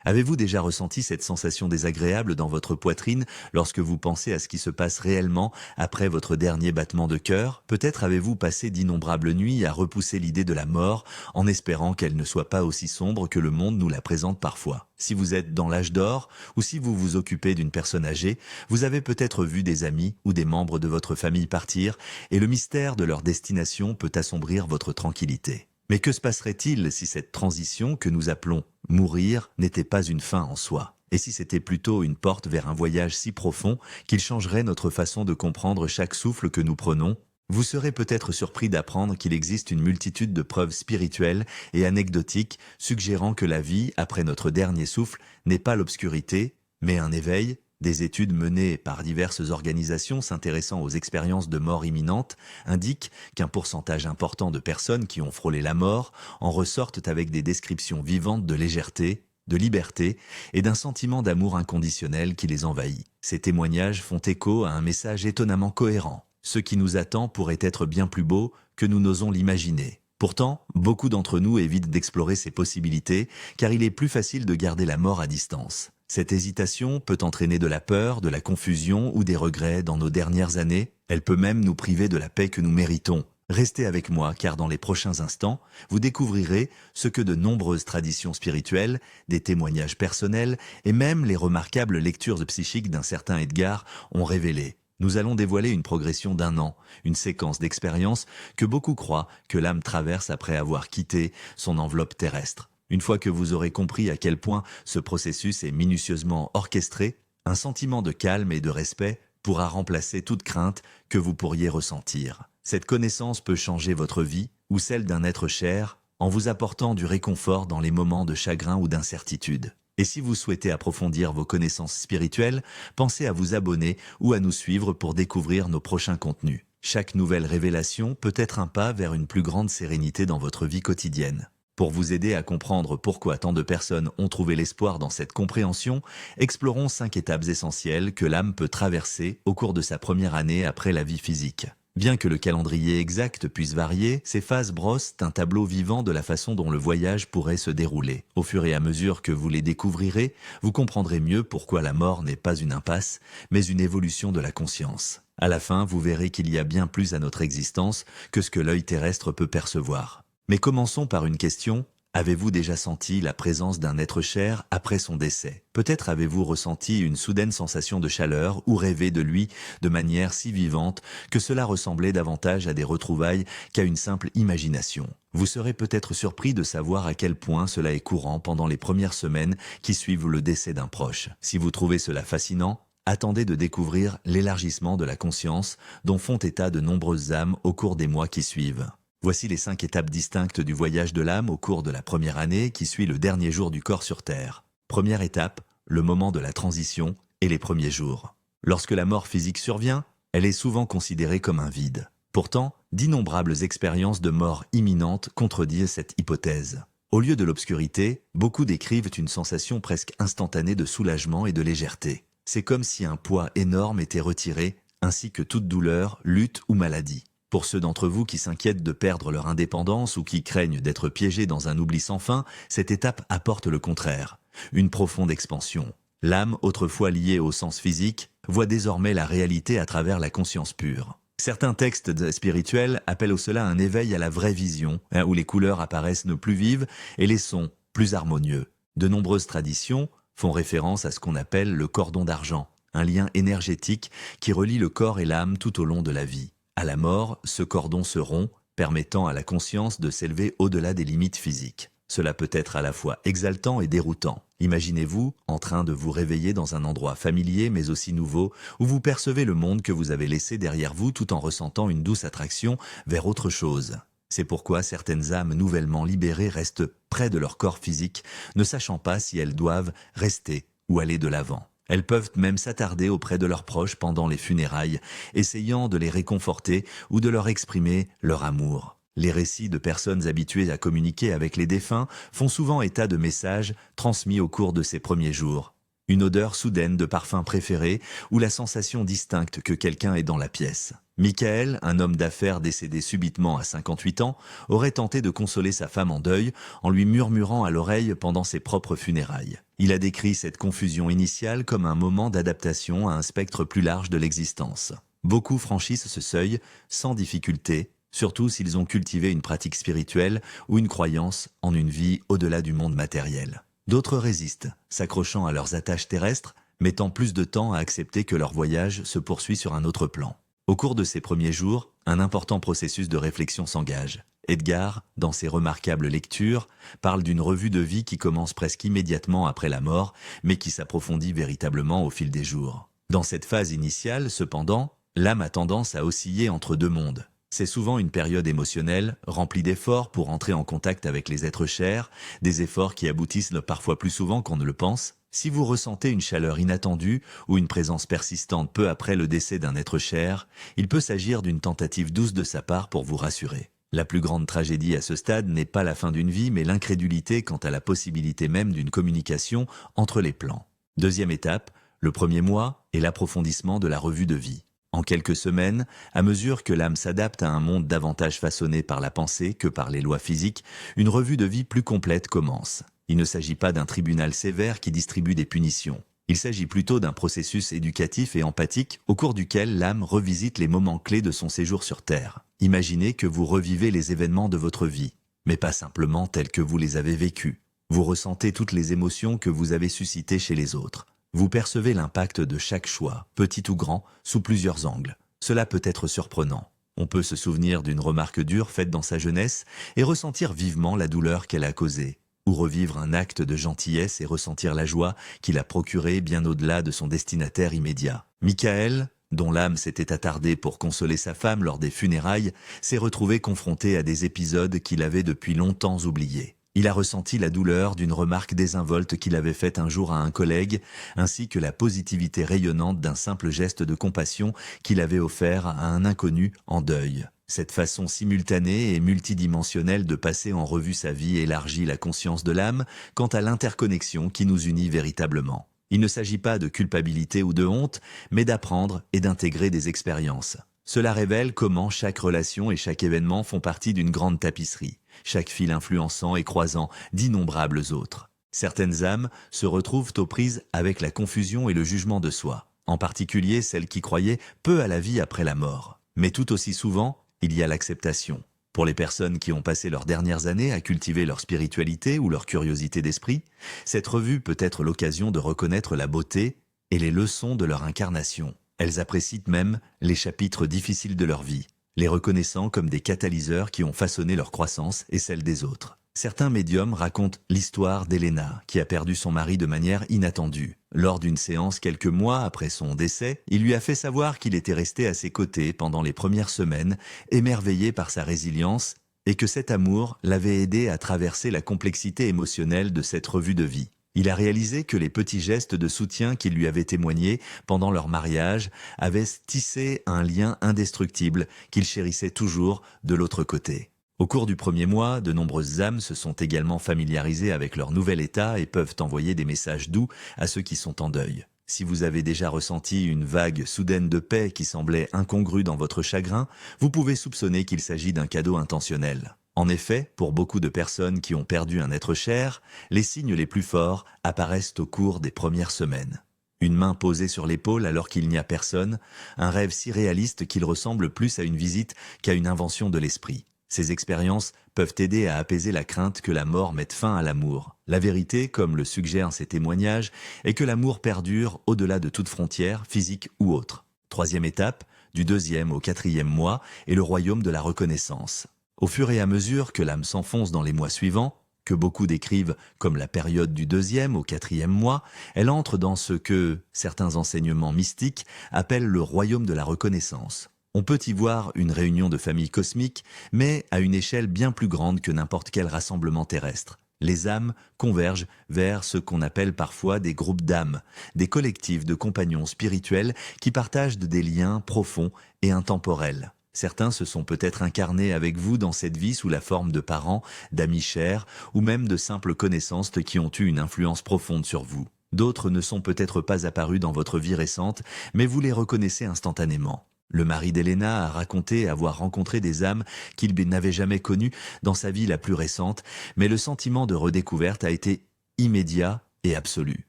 Avez-vous déjà ressenti cette sensation désagréable dans votre poitrine lorsque vous pensez à ce qui se passe réellement après votre dernier battement de cœur? Peut-être avez-vous passé d'innombrables nuits à repousser l'idée de la mort en espérant qu'elle ne soit pas aussi sombre que le monde nous la présente parfois. Si vous êtes dans l'âge d'or ou si vous vous occupez d'une personne âgée, vous avez peut-être vu des amis ou des membres de votre famille partir et le mystère de leur destination peut assombrir votre tranquillité. Mais que se passerait-il si cette transition que nous appelons mourir n'était pas une fin en soi? Et si c'était plutôt une porte vers un voyage si profond qu'il changerait notre façon de comprendre chaque souffle que nous prenons? Vous serez peut-être surpris d'apprendre qu'il existe une multitude de preuves spirituelles et anecdotiques suggérant que la vie, après notre dernier souffle, n'est pas l'obscurité, mais un éveil. Des études menées par diverses organisations s'intéressant aux expériences de mort imminente indiquent qu'un pourcentage important de personnes qui ont frôlé la mort en ressortent avec des descriptions vivantes de légèreté, de liberté et d'un sentiment d'amour inconditionnel qui les envahit. Ces témoignages font écho à un message étonnamment cohérent. Ce qui nous attend pourrait être bien plus beau que nous n'osons l'imaginer. Pourtant, beaucoup d'entre nous évitent d'explorer ces possibilités car il est plus facile de garder la mort à distance. Cette hésitation peut entraîner de la peur, de la confusion ou des regrets dans nos dernières années. Elle peut même nous priver de la paix que nous méritons. Restez avec moi car dans les prochains instants, vous découvrirez ce que de nombreuses traditions spirituelles, des témoignages personnels et même les remarquables lectures psychiques d'un certain Edgar ont révélé. Nous allons dévoiler une progression d'un an, une séquence d'expériences que beaucoup croient que l'âme traverse après avoir quitté son enveloppe terrestre. Une fois que vous aurez compris à quel point ce processus est minutieusement orchestré, un sentiment de calme et de respect pourra remplacer toute crainte que vous pourriez ressentir. Cette connaissance peut changer votre vie ou celle d'un être cher en vous apportant du réconfort dans les moments de chagrin ou d'incertitude. Et si vous souhaitez approfondir vos connaissances spirituelles, pensez à vous abonner ou à nous suivre pour découvrir nos prochains contenus. Chaque nouvelle révélation peut être un pas vers une plus grande sérénité dans votre vie quotidienne. Pour vous aider à comprendre pourquoi tant de personnes ont trouvé l'espoir dans cette compréhension, explorons 5 étapes essentielles que l'âme peut traverser au cours de sa première année après la vie physique. Bien que le calendrier exact puisse varier, ces phases brossent un tableau vivant de la façon dont le voyage pourrait se dérouler. Au fur et à mesure que vous les découvrirez, vous comprendrez mieux pourquoi la mort n'est pas une impasse, mais une évolution de la conscience. À la fin, vous verrez qu'il y a bien plus à notre existence que ce que l'œil terrestre peut percevoir. Mais commençons par une question. Avez-vous déjà senti la présence d'un être cher après son décès? Peut-être avez-vous ressenti une soudaine sensation de chaleur ou rêvé de lui de manière si vivante que cela ressemblait davantage à des retrouvailles qu'à une simple imagination. Vous serez peut-être surpris de savoir à quel point cela est courant pendant les premières semaines qui suivent le décès d'un proche. Si vous trouvez cela fascinant, attendez de découvrir l'élargissement de la conscience dont font état de nombreuses âmes au cours des mois qui suivent. Voici les 5 étapes distinctes du voyage de l'âme au cours de la première année qui suit le dernier jour du corps sur Terre. Première étape, le moment de la transition et les premiers jours. Lorsque la mort physique survient, elle est souvent considérée comme un vide. Pourtant, d'innombrables expériences de mort imminente contredisent cette hypothèse. Au lieu de l'obscurité, beaucoup décrivent une sensation presque instantanée de soulagement et de légèreté. C'est comme si un poids énorme était retiré, ainsi que toute douleur, lutte ou maladie. Pour ceux d'entre vous qui s'inquiètent de perdre leur indépendance ou qui craignent d'être piégés dans un oubli sans fin, cette étape apporte le contraire, une profonde expansion. L'âme, autrefois liée au sens physique, voit désormais la réalité à travers la conscience pure. Certains textes spirituels appellent cela un éveil à la vraie vision, où les couleurs apparaissent ne plus vives et les sons plus harmonieux. De nombreuses traditions font référence à ce qu'on appelle le cordon d'argent, un lien énergétique qui relie le corps et l'âme tout au long de la vie. À la mort, ce cordon se rompt, permettant à la conscience de s'élever au-delà des limites physiques. Cela peut être à la fois exaltant et déroutant. Imaginez-vous en train de vous réveiller dans un endroit familier mais aussi nouveau, où vous percevez le monde que vous avez laissé derrière vous tout en ressentant une douce attraction vers autre chose. C'est pourquoi certaines âmes nouvellement libérées restent près de leur corps physique, ne sachant pas si elles doivent rester ou aller de l'avant. Elles peuvent même s'attarder auprès de leurs proches pendant les funérailles, essayant de les réconforter ou de leur exprimer leur amour. Les récits de personnes habituées à communiquer avec les défunts font souvent état de messages transmis au cours de ces premiers jours. Une odeur soudaine de parfum préféré ou la sensation distincte que quelqu'un est dans la pièce. Michael, un homme d'affaires décédé subitement à 58 ans, aurait tenté de consoler sa femme en deuil en lui murmurant à l'oreille pendant ses propres funérailles. Il a décrit cette confusion initiale comme un moment d'adaptation à un spectre plus large de l'existence. Beaucoup franchissent ce seuil sans difficulté, surtout s'ils ont cultivé une pratique spirituelle ou une croyance en une vie au-delà du monde matériel. D'autres résistent, s'accrochant à leurs attaches terrestres, mettant plus de temps à accepter que leur voyage se poursuit sur un autre plan. Au cours de ces premiers jours, un important processus de réflexion s'engage. Edgar, dans ses remarquables lectures, parle d'une revue de vie qui commence presque immédiatement après la mort, mais qui s'approfondit véritablement au fil des jours. Dans cette phase initiale, cependant, l'âme a tendance à osciller entre deux mondes. C'est souvent une période émotionnelle, remplie d'efforts pour entrer en contact avec les êtres chers, des efforts qui aboutissent parfois plus souvent qu'on ne le pense. Si vous ressentez une chaleur inattendue ou une présence persistante peu après le décès d'un être cher, il peut s'agir d'une tentative douce de sa part pour vous rassurer. La plus grande tragédie à ce stade n'est pas la fin d'une vie, mais l'incrédulité quant à la possibilité même d'une communication entre les plans. Deuxième étape, le premier mois est l'approfondissement de la revue de vie. En quelques semaines, à mesure que l'âme s'adapte à un monde davantage façonné par la pensée que par les lois physiques, une revue de vie plus complète commence. Il ne s'agit pas d'un tribunal sévère qui distribue des punitions. Il s'agit plutôt d'un processus éducatif et empathique au cours duquel l'âme revisite les moments clés de son séjour sur Terre. Imaginez que vous revivez les événements de votre vie, mais pas simplement tels que vous les avez vécus. Vous ressentez toutes les émotions que vous avez suscitées chez les autres. Vous percevez l'impact de chaque choix, petit ou grand, sous plusieurs angles. Cela peut être surprenant. On peut se souvenir d'une remarque dure faite dans sa jeunesse et ressentir vivement la douleur qu'elle a causée, ou revivre un acte de gentillesse et ressentir la joie qu'il a procurée bien au-delà de son destinataire immédiat. Michael, dont l'âme s'était attardée pour consoler sa femme lors des funérailles, s'est retrouvé confronté à des épisodes qu'il avait depuis longtemps oubliés. Il a ressenti la douleur d'une remarque désinvolte qu'il avait faite un jour à un collègue, ainsi que la positivité rayonnante d'un simple geste de compassion qu'il avait offert à un inconnu en deuil. Cette façon simultanée et multidimensionnelle de passer en revue sa vie élargit la conscience de l'âme quant à l'interconnexion qui nous unit véritablement. Il ne s'agit pas de culpabilité ou de honte, mais d'apprendre et d'intégrer des expériences. Cela révèle comment chaque relation et chaque événement font partie d'une grande tapisserie, chaque fil influençant et croisant d'innombrables autres. Certaines âmes se retrouvent aux prises avec la confusion et le jugement de soi, en particulier celles qui croyaient peu à la vie après la mort. Mais tout aussi souvent, il y a l'acceptation. Pour les personnes qui ont passé leurs dernières années à cultiver leur spiritualité ou leur curiosité d'esprit, cette revue peut être l'occasion de reconnaître la beauté et les leçons de leur incarnation. Elles apprécient même les chapitres difficiles de leur vie, les reconnaissant comme des catalyseurs qui ont façonné leur croissance et celle des autres. Certains médiums racontent l'histoire d'Elena, qui a perdu son mari de manière inattendue. Lors d'une séance quelques mois après son décès, il lui a fait savoir qu'il était resté à ses côtés pendant les premières semaines, émerveillé par sa résilience, et que cet amour l'avait aidé à traverser la complexité émotionnelle de cette revue de vie. Il a réalisé que les petits gestes de soutien qu'il lui avait témoignés pendant leur mariage avaient tissé un lien indestructible qu'il chérissait toujours de l'autre côté. Au cours du premier mois, de nombreuses âmes se sont également familiarisées avec leur nouvel état et peuvent envoyer des messages doux à ceux qui sont en deuil. Si vous avez déjà ressenti une vague soudaine de paix qui semblait incongrue dans votre chagrin, vous pouvez soupçonner qu'il s'agit d'un cadeau intentionnel. En effet, pour beaucoup de personnes qui ont perdu un être cher, les signes les plus forts apparaissent au cours des premières semaines. Une main posée sur l'épaule alors qu'il n'y a personne, un rêve si réaliste qu'il ressemble plus à une visite qu'à une invention de l'esprit. Ces expériences peuvent aider à apaiser la crainte que la mort mette fin à l'amour. La vérité, comme le suggèrent ces témoignages, est que l'amour perdure au-delà de toute frontière, physique ou autre. Troisième étape, du 2e au 4e mois, est le royaume de la reconnaissance. Au fur et à mesure que l'âme s'enfonce dans les mois suivants, que beaucoup décrivent comme la période du 2e au 4e mois, elle entre dans ce que certains enseignements mystiques appellent le royaume de la reconnaissance. On peut y voir une réunion de familles cosmiques, mais à une échelle bien plus grande que n'importe quel rassemblement terrestre. Les âmes convergent vers ce qu'on appelle parfois des groupes d'âmes, des collectifs de compagnons spirituels qui partagent des liens profonds et intemporels. Certains se sont peut-être incarnés avec vous dans cette vie sous la forme de parents, d'amis chers ou même de simples connaissances qui ont eu une influence profonde sur vous. D'autres ne sont peut-être pas apparus dans votre vie récente, mais vous les reconnaissez instantanément. Le mari d'Elena a raconté avoir rencontré des âmes qu'il n'avait jamais connues dans sa vie la plus récente, mais le sentiment de redécouverte a été immédiat et absolu.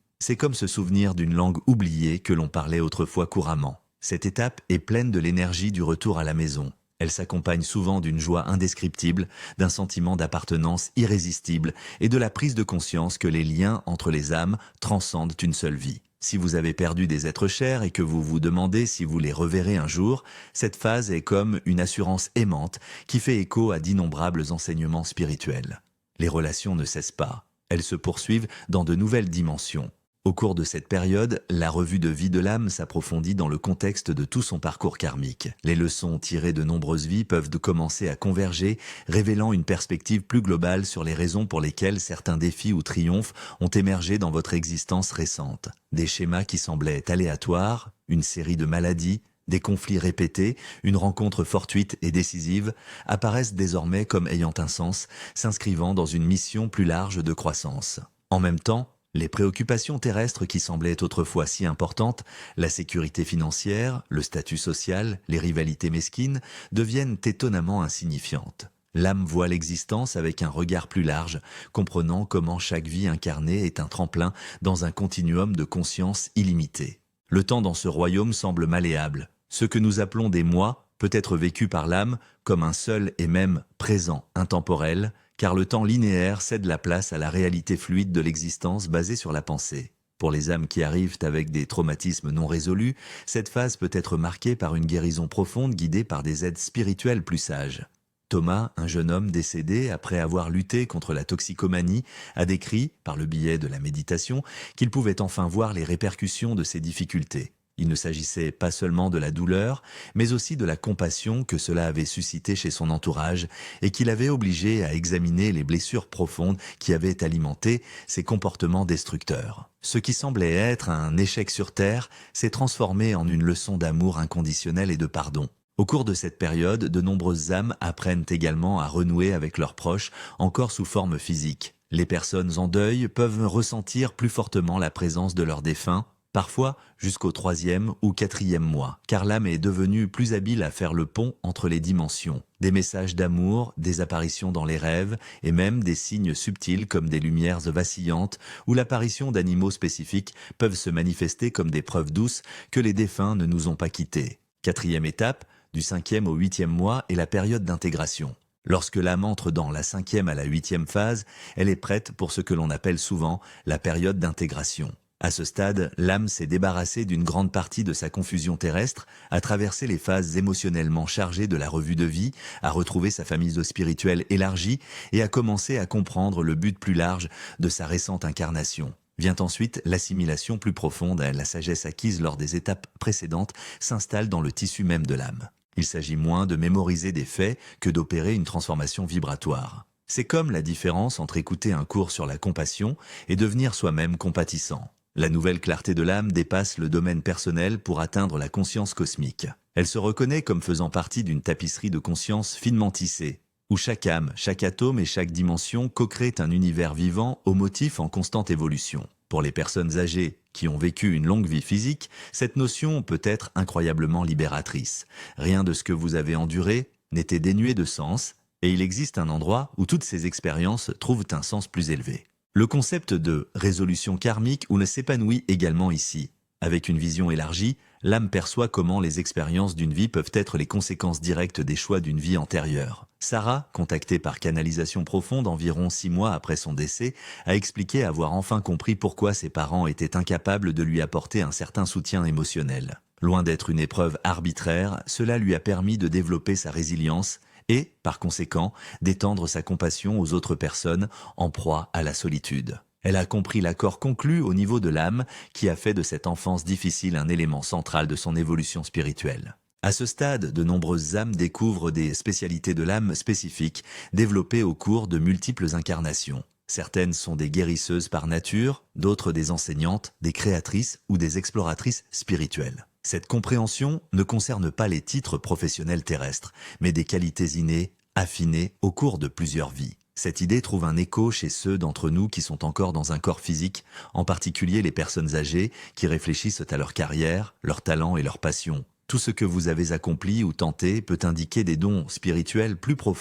C'est comme se souvenir d'une langue oubliée que l'on parlait autrefois couramment. Cette étape est pleine de l'énergie du retour à la maison. Elle s'accompagne souvent d'une joie indescriptible, d'un sentiment d'appartenance irrésistible et de la prise de conscience que les liens entre les âmes transcendent une seule vie. Si vous avez perdu des êtres chers et que vous vous demandez si vous les reverrez un jour, cette phase est comme une assurance aimante qui fait écho à d'innombrables enseignements spirituels. Les relations ne cessent pas, elles se poursuivent dans de nouvelles dimensions. Au cours de cette période, la revue de vie de l'âme s'approfondit dans le contexte de tout son parcours karmique. Les leçons tirées de nombreuses vies peuvent commencer à converger, révélant une perspective plus globale sur les raisons pour lesquelles certains défis ou triomphes ont émergé dans votre existence récente. Des schémas qui semblaient aléatoires, une série de maladies, des conflits répétés, une rencontre fortuite et décisive, apparaissent désormais comme ayant un sens, s'inscrivant dans une mission plus large de croissance. En même temps, les préoccupations terrestres qui semblaient autrefois si importantes, la sécurité financière, le statut social, les rivalités mesquines, deviennent étonnamment insignifiantes. L'âme voit l'existence avec un regard plus large, comprenant comment chaque vie incarnée est un tremplin dans un continuum de conscience illimité. Le temps dans ce royaume semble malléable. Ce que nous appelons des moi peut être vécu par l'âme comme un seul et même présent intemporel, car le temps linéaire cède la place à la réalité fluide de l'existence basée sur la pensée. Pour les âmes qui arrivent avec des traumatismes non résolus, cette phase peut être marquée par une guérison profonde guidée par des aides spirituelles plus sages. Thomas, un jeune homme décédé après avoir lutté contre la toxicomanie, a décrit, par le biais de la méditation, qu'il pouvait enfin voir les répercussions de ses difficultés. Il ne s'agissait pas seulement de la douleur, mais aussi de la compassion que cela avait suscité chez son entourage et qui l'avait obligé à examiner les blessures profondes qui avaient alimenté ses comportements destructeurs. Ce qui semblait être un échec sur terre s'est transformé en une leçon d'amour inconditionnel et de pardon. Au cours de cette période, de nombreuses âmes apprennent également à renouer avec leurs proches, encore sous forme physique. Les personnes en deuil peuvent ressentir plus fortement la présence de leurs défunts, parfois jusqu'au 3e ou 4e mois, car l'âme est devenue plus habile à faire le pont entre les dimensions. Des messages d'amour, des apparitions dans les rêves, et même des signes subtils comme des lumières vacillantes ou l'apparition d'animaux spécifiques peuvent se manifester comme des preuves douces que les défunts ne nous ont pas quittés. 4e étape, du 5e au 8e mois est la période d'intégration. Lorsque l'âme entre dans la 5e à la 8e phase, elle est prête pour ce que l'on appelle souvent la période d'intégration. À ce stade, l'âme s'est débarrassée d'une grande partie de sa confusion terrestre, a traversé les phases émotionnellement chargées de la revue de vie, a retrouvé sa famille spirituelle élargie et a commencé à comprendre le but plus large de sa récente incarnation. Vient ensuite l'assimilation plus profonde, la sagesse acquise lors des étapes précédentes s'installe dans le tissu même de l'âme. Il s'agit moins de mémoriser des faits que d'opérer une transformation vibratoire. C'est comme la différence entre écouter un cours sur la compassion et devenir soi-même compatissant. La nouvelle clarté de l'âme dépasse le domaine personnel pour atteindre la conscience cosmique. Elle se reconnaît comme faisant partie d'une tapisserie de conscience finement tissée, où chaque âme, chaque atome et chaque dimension co-créent un univers vivant au motif en constante évolution. Pour les personnes âgées qui ont vécu une longue vie physique, cette notion peut être incroyablement libératrice. Rien de ce que vous avez enduré n'était dénué de sens, et il existe un endroit où toutes ces expériences trouvent un sens plus élevé. Le concept de résolution karmique s'épanouit également ici. Avec une vision élargie, l'âme perçoit comment les expériences d'une vie peuvent être les conséquences directes des choix d'une vie antérieure. Sarah, contactée par canalisation profonde environ 6 mois après son décès, a expliqué avoir enfin compris pourquoi ses parents étaient incapables de lui apporter un certain soutien émotionnel. Loin d'être une épreuve arbitraire, cela lui a permis de développer sa résilience et, par conséquent, d'étendre sa compassion aux autres personnes en proie à la solitude. Elle a compris l'accord conclu au niveau de l'âme qui a fait de cette enfance difficile un élément central de son évolution spirituelle. À ce stade, de nombreuses âmes découvrent des spécialités de l'âme spécifiques développées au cours de multiples incarnations. Certaines sont des guérisseuses par nature, d'autres des enseignantes, des créatrices ou des exploratrices spirituelles. Cette compréhension ne concerne pas les titres professionnels terrestres, mais des qualités innées, affinées au cours de plusieurs vies. Cette idée trouve un écho chez ceux d'entre nous qui sont encore dans un corps physique, en particulier les personnes âgées qui réfléchissent à leur carrière, leurs talents et leurs passions. Tout ce que vous avez accompli ou tenté peut indiquer des dons spirituels plus profonds.